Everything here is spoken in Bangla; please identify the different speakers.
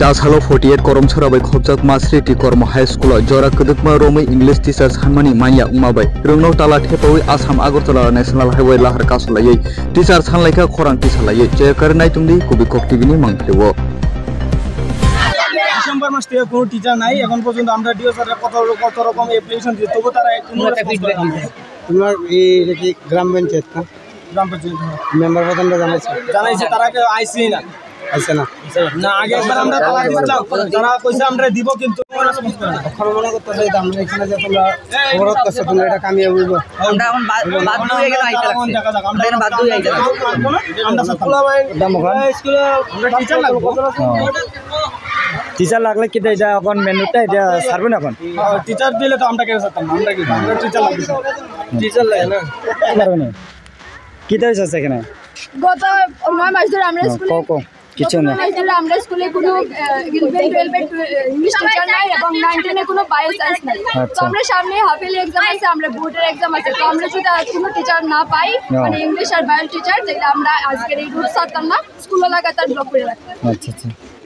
Speaker 1: Jasalo 48 korom sorabai khobjak masri ti kormo high school jora kedukma romai English teacher sanmani manya umabai rungno tala thepawi Assam Agartala National Highway lahar kasalayai teacher sanlaika khorang tisalayai chekar nai tungdi kubikok TV ni mangtewo
Speaker 2: December মাস থেকে কোনো টিচার নাই এখন পর্যন্ত আমরা ডিও স্যারের কত রকম অ্যাপ্লিকেশন দিই তবু তারা কোনো একটা ফিডব্যাক নেই।
Speaker 3: তোমার এই কি গ্রাম পঞ্চায়েত না
Speaker 2: গ্রাম পঞ্চায়েত
Speaker 3: মেম্বার প্রধানরা
Speaker 2: জানাইছে তারা কেউ আইসি না
Speaker 3: আইছে না
Speaker 2: না আগে একবার আমরা তালা দিয়েছিলাম তারা কইছে আমরা দিব কিন্তু
Speaker 3: এখন মনে করতেছে যে আমরা এখানে যে তোমরা অবরোধ করছো তোমরা এটা কামিয়ে বলবো
Speaker 4: আমরা এখন বাধ্য হয়ে গেল আইতে লাগছে আমরা এখন বাধ্য হয়ে আইতে লাগছে
Speaker 2: আমরা স্কুলে আমরা টিচার লাগবো
Speaker 3: টিচার লাগলে কি এটা এখন মেনুটা এটা ছাড়বে না এখন
Speaker 2: টিচার দিলে তো আমরা কেউ ছাড়তাম না আমরা কি আমরা টিচার লাগবে টিচার লাগে না
Speaker 3: পারবে না কি হয়েছে এখানে
Speaker 5: গত 9 মাস ধরে আমরা স্কুলে
Speaker 3: কিছু না
Speaker 5: আমরা স্কুলে কোনো 11-12 ইংলিশ টিচার নাই এবং 19 এ কোনো বায়ো সায়েন্স নাই তো আমরা সামনে হাফ ইয়ারলি এক্সাম আছে আমরা বোর্ডের এক্সাম আছে তো আমরা যদি কোনো টিচার না পাই মানে ইংলিশ আর বায়ো টিচার তাহলে আমরা আজকের এই রুট ছাড়তাম না স্কুলে লাগাতার ব্লক করে রাখতাম।
Speaker 3: আচ্ছা